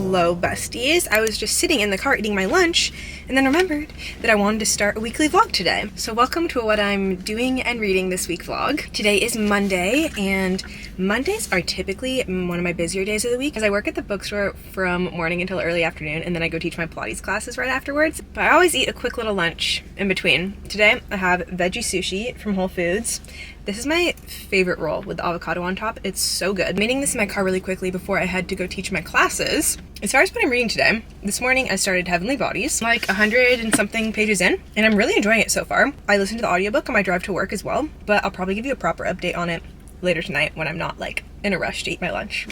Hello, besties. I was just sitting in the car eating my lunch and then remembered that I wanted to start a weekly vlog today. So welcome to what I'm doing and reading this week vlog. Today is Monday, and Mondays are typically one of my busier days of the week because I work at the bookstore from morning until early afternoon, and then I go teach my Pilates classes right afterwards. But I always eat a quick little lunch in between. Today I have veggie sushi from Whole Foods. This is my favorite roll with the avocado on top. It's so good. I'm eating this in my car really quickly before I head to go teach my classes. As far as what I'm reading today, this morning I started Heavenly Bodies, like 100 and something pages in, and I'm really enjoying it so far. I listened to the audiobook on my drive to work as well, but I'll probably give you a proper update on it later tonight when I'm not like in a rush to eat my lunch.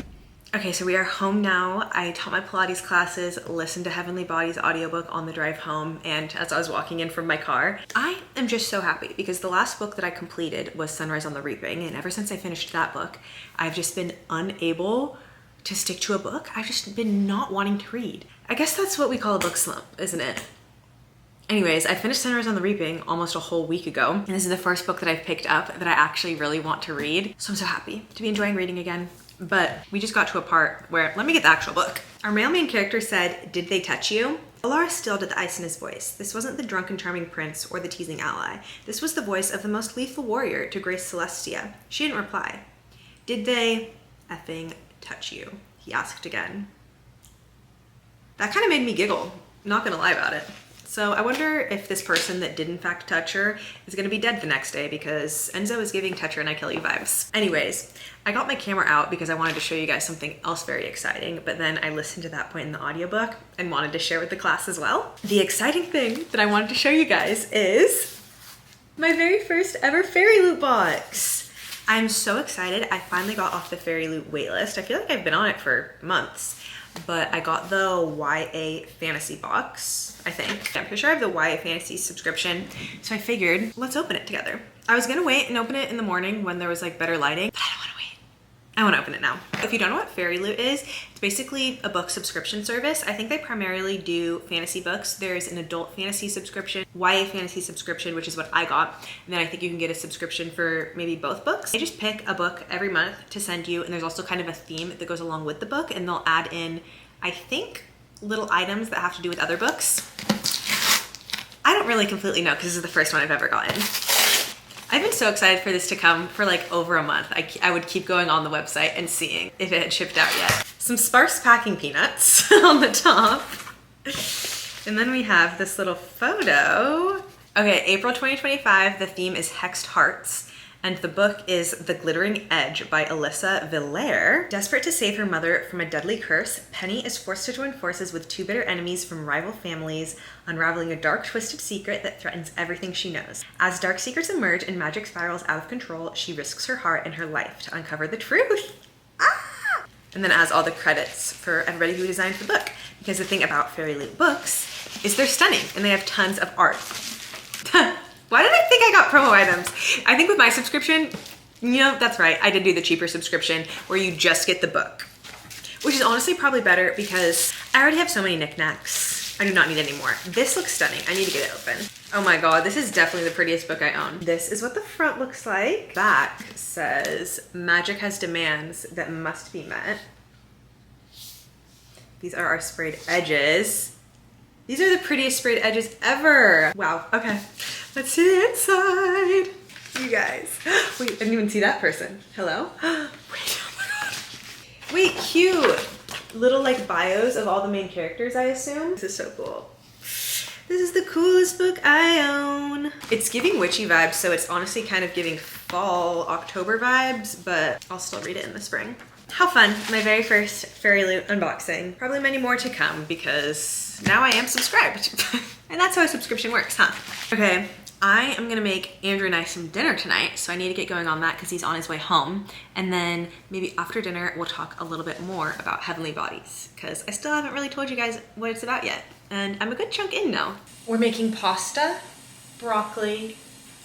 Okay, so we are home now. I taught my Pilates classes, listened to Heavenly Bodies audiobook on the drive home, and as I was walking in from my car, I am just so happy because the last book that I completed was Sunrise on the Reaping, and ever since I finished that book, I've just been unable to stick to a book. I've just been not wanting to read. I guess that's what we call a book slump, isn't it? Anyways, I finished Sunrise on the Reaping almost a whole week ago, and this is the first book that I've picked up that I actually really want to read, so I'm so happy to be enjoying reading again. But we just got to a part where, let me get the actual book. Our male main character said, "Did they touch you?" Alara stilled at the ice in his voice. This wasn't the drunken charming prince or the teasing ally. This was the voice of the most lethal warrior to Grace Celestia. She didn't reply. "Did they effing touch you?" he asked again. That kind of made me giggle, not gonna lie about it. So I wonder if this person that did in fact touch her is gonna be dead the next day, because Enzo is giving touch her and I kill you vibes. Anyways, I got my camera out because I wanted to show you guys something else very exciting, but then I listened to that point in the audiobook and wanted to share with the class as well. The exciting thing that I wanted to show you guys is my very first ever Fairy Loot box. I'm so excited. I finally got off the Fairy Loot waitlist. I feel like I've been on it for months, but I got the YA fantasy box, I think. I'm pretty sure I have the YA fantasy subscription, so I figured let's open it together. I was gonna wait and open it in the morning when there was like better lighting, but I don't wanna wait. I wanna open it now. If you don't know what Fairy Loot is, it's basically a book subscription service. I think they primarily do fantasy books. There's an adult fantasy subscription, YA fantasy subscription, which is what I got. And then I think you can get a subscription for maybe both books. They just pick a book every month to send you, and there's also kind of a theme that goes along with the book, and they'll add in, I think, little items that have to do with other books. I don't really completely know because this is the first one I've ever gotten. I've been so excited for this to come for like over a month. I would keep going on the website and seeing if it had shipped out yet. Some sparse packing peanuts on the top. And then we have this little photo. Okay, April 2025, the theme is Hexed Hearts. And the book is The Glittering Edge by Alyssa Villaire. Desperate to save her mother from a deadly curse, Penny is forced to join forces with two bitter enemies from rival families, unraveling a dark, twisted secret that threatens everything she knows. As dark secrets emerge and magic spirals out of control, she risks her heart and her life to uncover the truth. Ah! And then as all the credits for everybody who designed the book. Because the thing about Fairy Loot books is they're stunning and they have tons of art. Why did I think I got promo items? I think with my subscription, you know, that's right. I did do the cheaper subscription where you just get the book, which is honestly probably better because I already have so many knickknacks. I do not need any more. This looks stunning. I need to get it open. Oh my God, this is definitely the prettiest book I own. This is what the front looks like. Back says, magic has demands that must be met. These are our sprayed edges. These are the prettiest sprayed edges ever. Wow, okay. Let's see the inside. You guys. Wait, I didn't even see that person. Hello? Wait, oh my God. Wait, cute. Little like bios of all the main characters, I assume. This is so cool. This is the coolest book I own. It's giving witchy vibes, so it's honestly kind of giving fall, October vibes, but I'll still read it in the spring. How fun, my very first Fairy Loot unboxing. Probably many more to come because now I am subscribed. And that's how a subscription works, huh? Okay, I am gonna make Andrew and I some dinner tonight, so I need to get going on that because he's on his way home. And then maybe after dinner, we'll talk a little bit more about Heavenly Bodies because I still haven't really told you guys what it's about yet. And I'm a good chunk in now. We're making pasta, broccoli,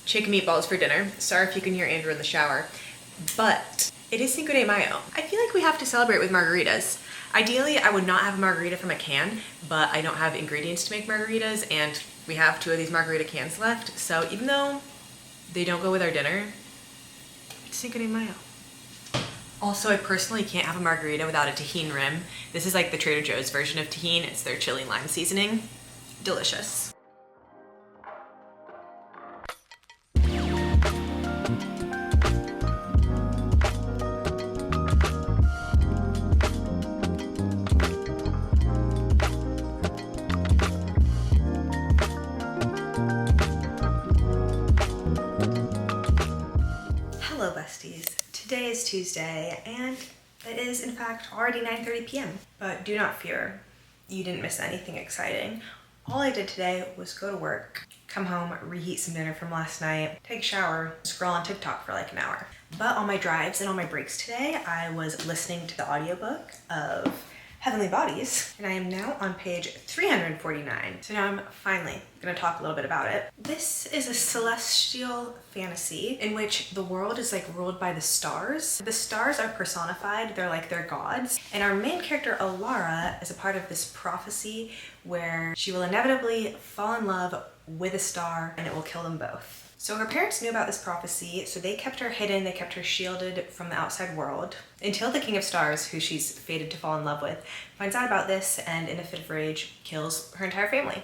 chicken meatballs for dinner. Sorry if you can hear Andrew in the shower, but it is Cinco de Mayo. I feel like we have to celebrate with margaritas. Ideally, I would not have a margarita from a can, but I don't have ingredients to make margaritas, and we have 2 of these margarita cans left. So even though they don't go with our dinner, it's Cinco de Mayo. Also, I personally can't have a margarita without a tahini rim. This is like the Trader Joe's version of tahini. It's their chili lime seasoning. Delicious. Hello besties. Today is Tuesday and it is in fact already 9:30 p.m. But do not fear, you didn't miss anything exciting. All I did today was go to work, come home, reheat some dinner from last night, take a shower, scroll on TikTok for like an hour. But on my drives and on my breaks today, I was listening to the audiobook of Heavenly Bodies, and I am now on page 349. So now I'm finally gonna talk a little bit about it. This is a celestial fantasy in which the world is like ruled by the stars. The stars are personified, they're like their gods. And our main character, Alara, is a part of this prophecy where she will inevitably fall in love with a star and it will kill them both. So her parents knew about this prophecy, so they kept her hidden, they kept her shielded from the outside world until the King of Stars, who she's fated to fall in love with, finds out about this and in a fit of rage kills her entire family.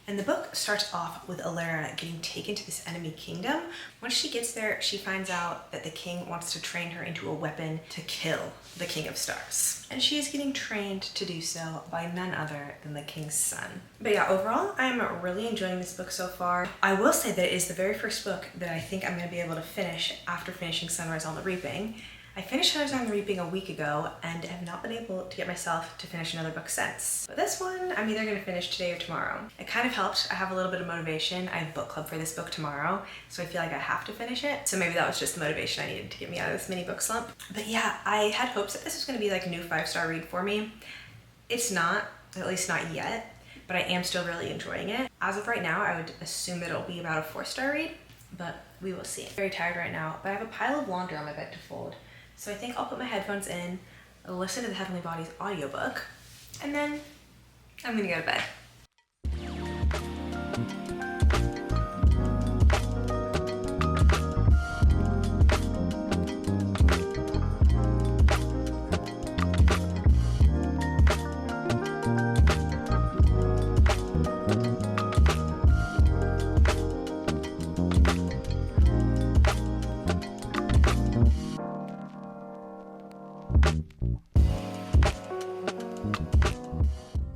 And the book starts off with Alara getting taken to this enemy kingdom. Once she gets there, she finds out that the king wants to train her into a weapon to kill the King of Stars. And she is getting trained to do so by none other than the king's son. But yeah, overall, I'm really enjoying this book so far. I will say that it is the very first book that I think I'm gonna be able to finish after finishing Sunrise on the Reaping. I finished Sunrise on the Reaping a week ago and have not been able to get myself to finish another book since. But this one, I'm either gonna finish today or tomorrow. It kind of helped. I have a little bit of motivation. I have book club for this book tomorrow, so I feel like I have to finish it. So maybe that was just the motivation I needed to get me out of this mini book slump. But yeah, I had hopes that this was gonna be like a new 5-star read for me. It's not, at least not yet, but I am still really enjoying it. As of right now, I would assume that it'll be about a 4-star read, but we will see. I'm very tired right now, but I have a pile of laundry on my bed to fold. So I think I'll put my headphones in, listen to the Heavenly Bodies audiobook, and then I'm gonna go to bed.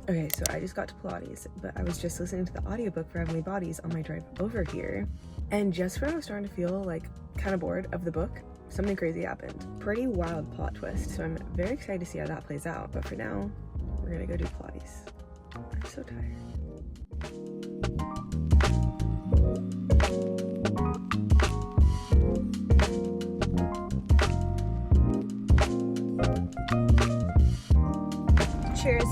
Okay, so I just got to Pilates, but I was just listening to the audiobook for Heavenly Bodies on my drive over here. And just when I was starting to feel like kind of bored of the book, something crazy happened. Pretty wild plot twist, so I'm very excited to see how that plays out. But for now, we're gonna go do Pilates. I'm so tired. Cheers.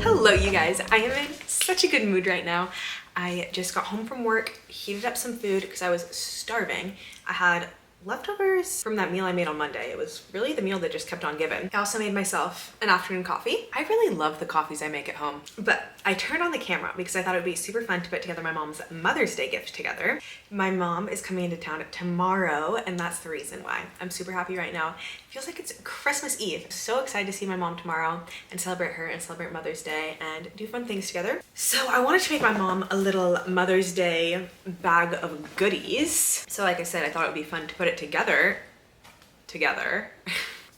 Hello you guys, I am in such a good mood right now. I just got home from work, heated up some food because I was starving. I had leftovers from that meal I made on Monday. It was really the meal that just kept on giving. I also made myself an afternoon coffee. I really love the coffees I make at home, but I turned on the camera because I thought it would be super fun to put together my mom's Mother's Day gift together. My mom is coming into town tomorrow, and that's the reason why. I'm super happy right now. It feels like it's Christmas Eve. So excited to see my mom tomorrow and celebrate her and celebrate Mother's Day and do fun things together. So I wanted to make my mom a little Mother's Day bag of goodies. So like I said, I thought it would be fun to put it together.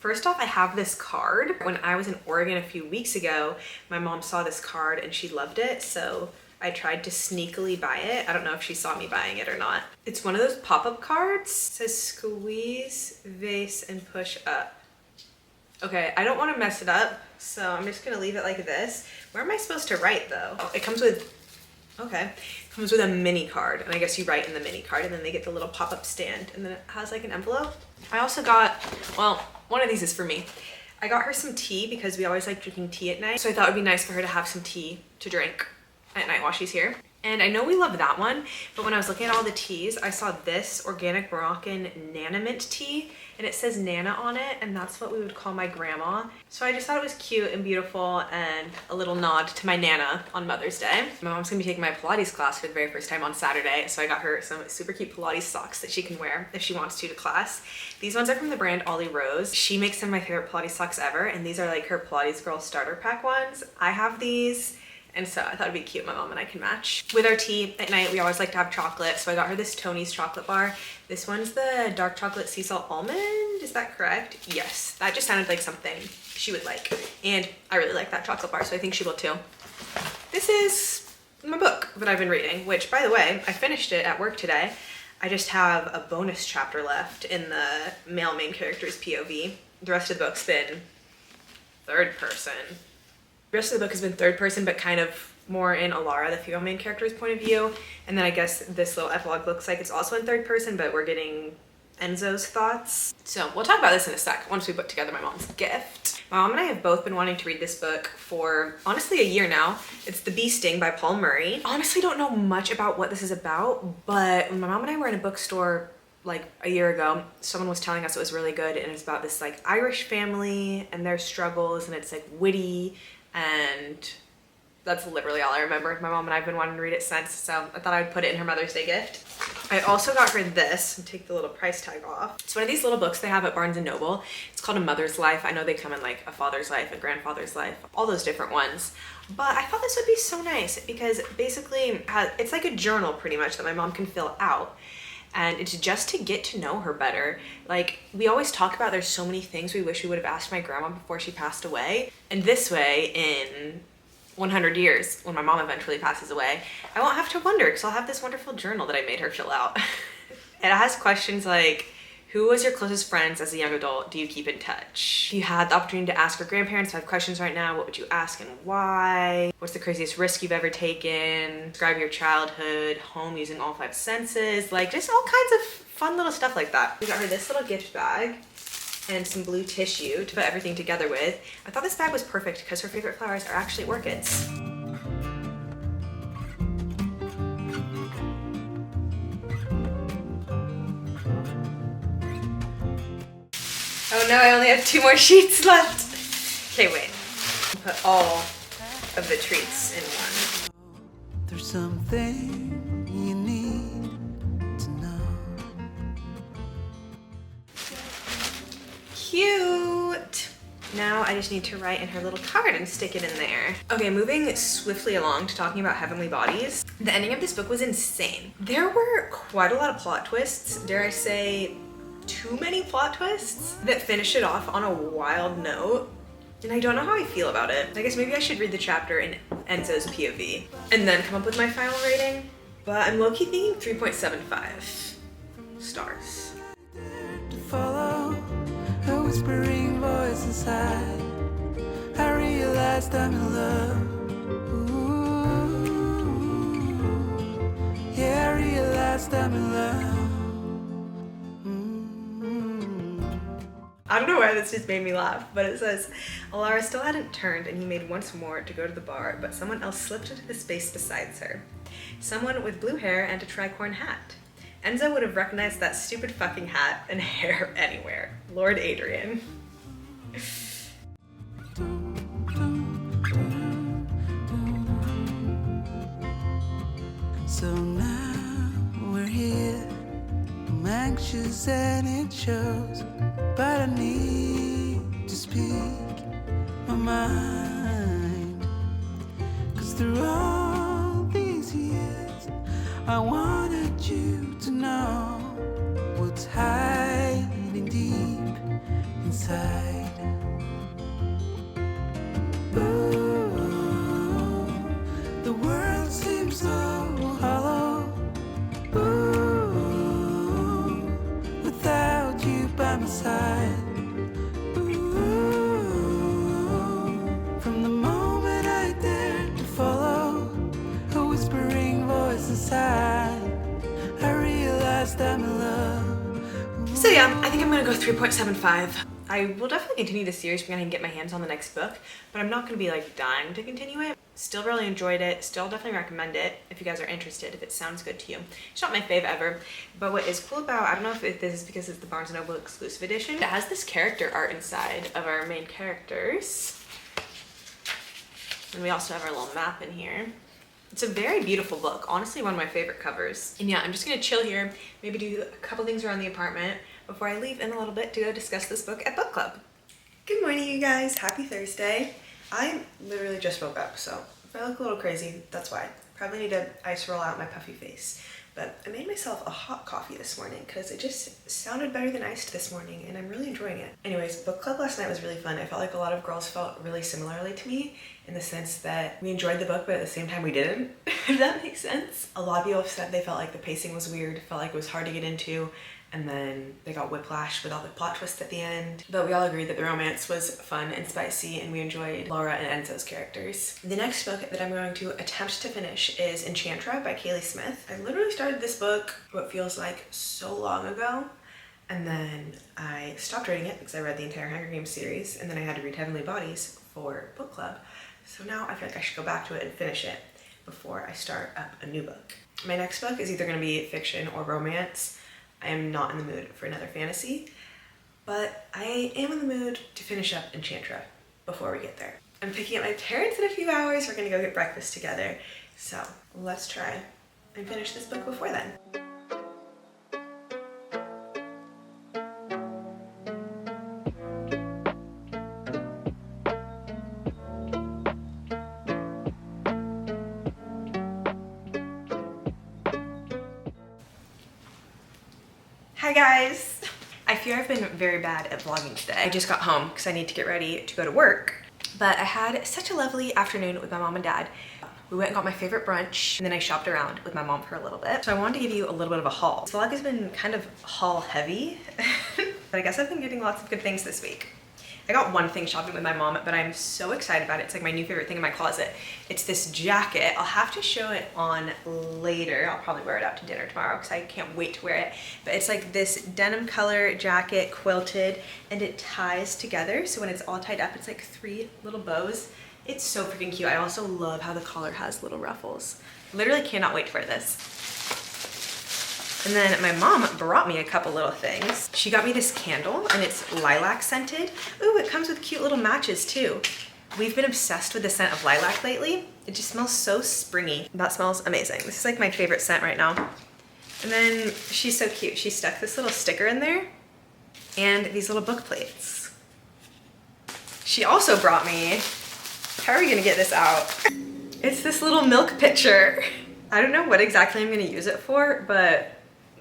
First off, I have this card. When I was in Oregon a few weeks ago, my mom saw this card and she loved it, so I tried to sneakily buy it. I don't know if she saw me buying it or not. It's one of those pop-up cards. It says squeeze, vase, and push up. Okay, I don't want to mess it up, so I'm just gonna leave it like this. Where am I supposed to write though? Oh, it comes with, okay. It comes with a mini card, and I guess you write in the mini card, and then they get the little pop-up stand, and then it has like an envelope. I also got, well, one of these is for me. I got her some tea because we always like drinking tea at night, so I thought it would be nice for her to have some tea to drink at night while she's here. And I know we love that one, but when I was looking at all the teas, I saw this organic Moroccan Nana Mint tea, and it says Nana on it, and that's what we would call my grandma. So I just thought it was cute and beautiful and a little nod to my Nana on Mother's Day. My mom's gonna be taking my Pilates class for the very first time on Saturday, so I got her some super cute Pilates socks that she can wear if she wants to class. These ones are from the brand Ollie Rose. She makes some of my favorite Pilates socks ever, and these are like her Pilates Girl starter pack ones. I have these. And so I thought it'd be cute, my mom and I can match. With our tea at night, we always like to have chocolate. So I got her this Tony's chocolate bar. This one's the dark chocolate sea salt almond. Is that correct? Yes, that just sounded like something she would like. And I really like that chocolate bar, so I think she will too. This is my book that I've been reading, which by the way, I finished it at work today. I just have a bonus chapter left in the male main character's POV. The rest of the book's been third person. The rest of the book has been third person, but kind of more in Alara, the female main character's point of view. And then I guess this little epilogue looks like it's also in third person, but we're getting Enzo's thoughts. So we'll talk about this in a sec once we put together my mom's gift. My mom and I have both been wanting to read this book for honestly a year now. It's The Bee Sting by Paul Murray. Honestly don't know much about what this is about, but when my mom and I were in a bookstore like a year ago, someone was telling us it was really good, and it's about this like Irish family and their struggles, and it's like witty, and that's literally all I remember. My mom and I have been wanting to read it since, so I thought I would put it in her Mother's Day gift. I also got her this, and take the little price tag off. It's one of these little books they have at Barnes & Noble. It's called A Mother's Life. I know they come in like A Father's Life, A Grandfather's Life, all those different ones. But I thought this would be so nice because basically it's like a journal pretty much that my mom can fill out. And it's just to get to know her better. Like, we always talk about there's so many things we wish we would have asked my grandma before she passed away. And this way, in 100 years, when my mom eventually passes away, I won't have to wonder because I'll have this wonderful journal that I made her fill out. It has questions like, who was your closest friends as a young adult? Do you keep in touch? If you had the opportunity to ask your grandparents 5 questions right now, what would you ask and why? What's the craziest risk you've ever taken? Describe your childhood, home using all 5 senses. Like, just all kinds of fun little stuff like that. We got her this little gift bag and some blue tissue to put everything together with. I thought this bag was perfect because her favorite flowers are actually orchids. Oh no, I only have 2 more sheets left. Okay, wait. Put all of the treats in one. There's something you need to know. Cute. Now I just need to write in her little card and stick it in there. Okay, moving swiftly along to talking about Heavenly Bodies. The ending of this book was insane. There were quite a lot of plot twists, dare I say, too many plot twists that finish it off on a wild note, and I don't know how I feel about it. I guess maybe I should read the chapter in Enzo's POV and then come up with my final rating, but I'm low-key thinking 3.75 stars. To follow a whispering voice inside, I realized I'm in love. Ooh, yeah, I realized I'm in love. I don't know why this just made me laugh, but it says, Alara still hadn't turned and he made once more to go to the bar, but someone else slipped into the space beside her. Someone with blue hair and a tricorn hat. Enzo would have recognized that stupid fucking hat and hair anywhere. Lord Adrian. So now we're here. I'm anxious and it shows, but I need to speak my mind. 'Cause through all these years, I wanted you to know what's hiding deep inside. Ooh, the world seems so hollow. Ooh, without you by my side. Ooh, from the moment I dared to follow a whispering voice inside, I realized I'm in love. So yeah, I think I'm gonna go 3.75. I will definitely continue the series when I can get my hands on the next book, but I'm not gonna be like dying to continue it. Still really enjoyed it. Still definitely recommend it if you guys are interested, if it sounds good to you. It's not my fave ever, but what is cool about, I don't know if this is because it's the Barnes & Noble exclusive edition, it has this character art inside of our main characters. And we also have our little map in here. It's a very beautiful book. Honestly, one of my favorite covers. And yeah, I'm just gonna chill here, maybe do a couple things around the apartment before I leave in a little bit to go discuss this book at book club. Good morning, you guys. Happy Thursday. I literally just woke up, so if I look a little crazy, that's why. Probably need to ice roll out my puffy face. But I made myself a hot coffee this morning because it just sounded better than iced this morning, and I'm really enjoying it. Anyways, book club last night was really fun. I felt like a lot of girls felt really similarly to me in the sense that we enjoyed the book, but at the same time we didn't, if that makes sense. A lot of people have said they felt like the pacing was weird, felt like it was hard to get into, and then they got whiplash with all the plot twists at the end. But we all agreed that the romance was fun and spicy, and we enjoyed Laura and Enzo's characters. The next book that I'm going to attempt to finish is Enchantra by Kaylee Smith. I literally started this book what feels like so long ago, and then I stopped reading it because I read the entire Hunger Games series, and then I had to read Heavenly Bodies for book club. So now I feel like I should go back to it and finish it before I start up a new book. My next book is either going to be fiction or romance. I am not in the mood for another fantasy, but I am in the mood to finish up Enchantra before we get there. I'm picking up my parents in a few hours. We're gonna go get breakfast together. So let's try and finish this book before then. Hi guys! I fear I've been very bad at vlogging today. I just got home because I need to get ready to go to work. But I had such a lovely afternoon with my mom and dad. We went and got my favorite brunch, and then I shopped around with my mom for a little bit. So I wanted to give you a little bit of a haul. This vlog has been kind of haul heavy, but I guess I've been getting lots of good things this week. I got one thing shopping with my mom, but I'm so excited about it. It's like my new favorite thing in my closet. It's this jacket. I'll have to show it on later. I'll probably wear it out to dinner tomorrow because I can't wait to wear it. But it's like this denim color jacket, quilted, and it ties together. So when it's all tied up, it's like 3 little bows. It's so freaking cute. I also love how the collar has little ruffles. Literally cannot wait to wear this. And then my mom brought me a couple little things. She got me this candle, and it's lilac scented. Ooh, it comes with cute little matches too. We've been obsessed with the scent of lilac lately. It just smells so springy. That smells amazing. This is like my favorite scent right now. And then she's so cute. She stuck this little sticker in there and these little book plates. She also brought me, how are we gonna get this out? It's this little milk pitcher. I don't know what exactly I'm gonna use it for, but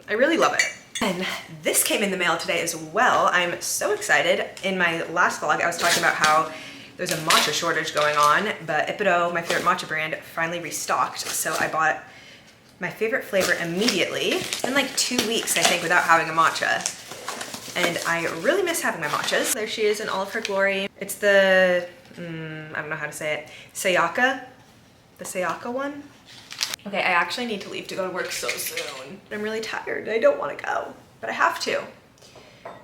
I really love it. And this came in the mail today as well. I'm so excited. In my last vlog, I was talking about how there's a matcha shortage going on, but Ippudo, my favorite matcha brand, finally restocked. So I bought my favorite flavor immediately. It's been like 2 weeks, I think, without having a matcha. And I really miss having my matchas. There she is in all of her glory. It's the, I don't know how to say it, Sayaka. The Sayaka one. Okay, I actually need to leave to go to work so soon. I'm really tired. I don't want to go, but I have to.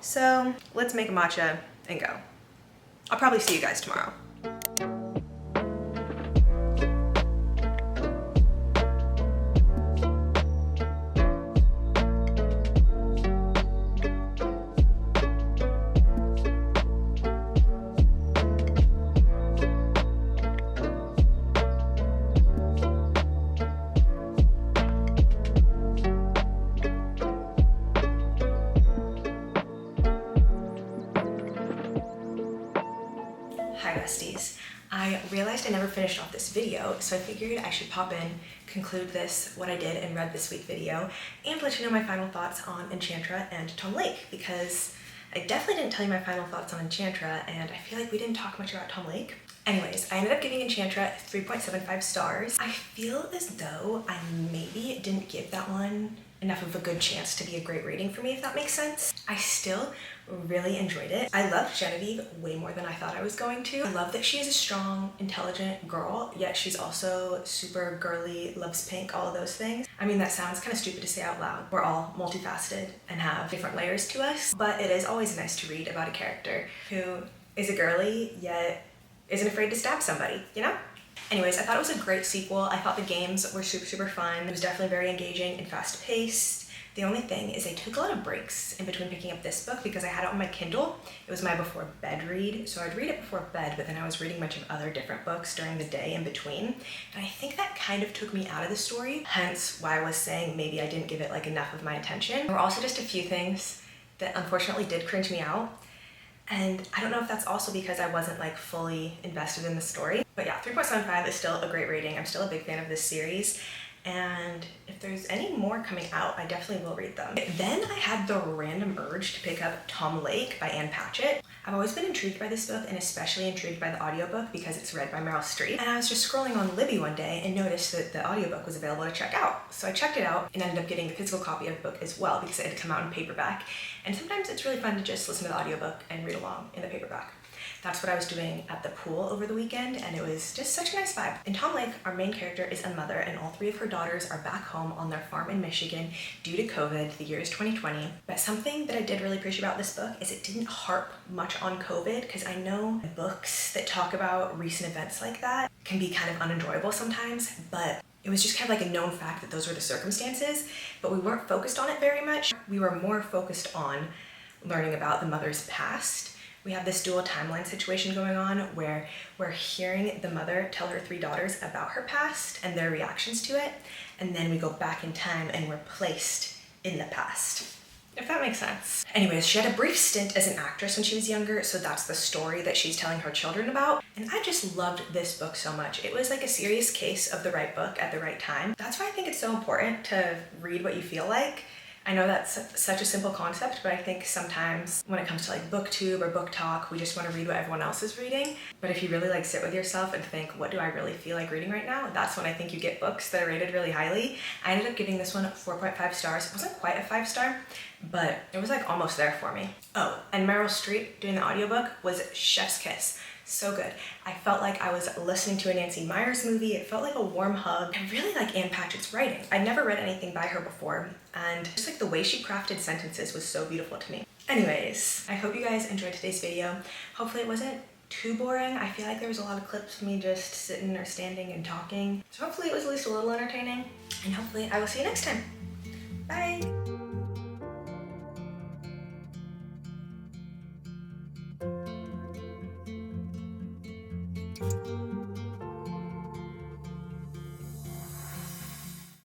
So let's make a matcha and go. I'll probably see you guys tomorrow. Hi besties. I realized I never finished off this video, so I figured I should pop in, conclude this what I did and read this week video, and let you know my final thoughts on Enchantra and Tom Lake, because I definitely didn't tell you my final thoughts on Enchantra, and I feel like we didn't talk much about Tom Lake. Anyways, I ended up giving Enchantra 3.75 stars. I feel as though I maybe didn't give that one enough of a good chance to be a great rating for me, if that makes sense. I still really enjoyed it. I loved Genevieve way more than I thought I was going to. I love that she is a strong, intelligent girl, yet she's also super girly, loves pink, all of those things. I mean, that sounds kind of stupid to say out loud. We're all multifaceted and have different layers to us, but it is always nice to read about a character who is a girly, yet isn't afraid to stab somebody, you know? Anyways, I thought it was a great sequel. I thought the games were super fun. It was definitely very engaging and fast paced. The only thing is I took a lot of breaks in between picking up this book because I had it on my Kindle. It was my before bed read, so I'd read it before bed, but then I was reading a bunch of other different books during the day in between. And I think that kind of took me out of the story, hence why I was saying maybe I didn't give it like enough of my attention. There were also just a few things that unfortunately did cringe me out. And I don't know if that's also because I wasn't like fully invested in the story. But yeah, 3.75 is still a great rating. I'm still a big fan of this series. And if there's any more coming out, I definitely will read them. Then I had the random urge to pick up Tom Lake by Ann Patchett. I've always been intrigued by this book and especially intrigued by the audiobook because it's read by Meryl Streep. And I was just scrolling on Libby one day and noticed that the audiobook was available to check out. So I checked it out and ended up getting the physical copy of the book as well because it had come out in paperback. And sometimes it's really fun to just listen to the audiobook and read along in the paperback. That's what I was doing at the pool over the weekend, and it was just such a nice vibe. In Tom Lake, our main character is a mother, and all 3 of her daughters are back home on their farm in Michigan due to COVID. The year is 2020. But something that I did really appreciate about this book is it didn't harp much on COVID, because I know books that talk about recent events like that can be kind of unenjoyable sometimes, but it was just kind of like a known fact that those were the circumstances, but we weren't focused on it very much. We were more focused on learning about the mother's past. We have this dual timeline situation going on where we're hearing the mother tell her 3 daughters about her past and their reactions to it, and then we go back in time and we're placed in the past. If that makes sense. Anyways, she had a brief stint as an actress when she was younger, so that's the story that she's telling her children about. And I just loved this book so much. It was like a serious case of the right book at the right time. That's why I think it's so important to read what you feel like. I know that's such a simple concept, but I think sometimes when it comes to like booktube or book talk, we just want to read what everyone else is reading. But if you really like sit with yourself and think, what do I really feel like reading right now? That's when I think you get books that are rated really highly. I ended up giving this one 4.5 stars. It wasn't quite a 5-star, but it was like almost there for me. Oh, and Meryl Streep doing the audiobook was chef's kiss. So good. I felt like I was listening to a Nancy Meyers movie. It felt like a warm hug. I really like Ann Patchett's writing. I'd never read anything by her before, and just like the way she crafted sentences was so beautiful to me. Anyways, I hope you guys enjoyed today's video. Hopefully it wasn't too boring. I feel like there was a lot of clips of me just sitting or standing and talking. So hopefully it was at least a little entertaining, and hopefully I will see you next time. Bye!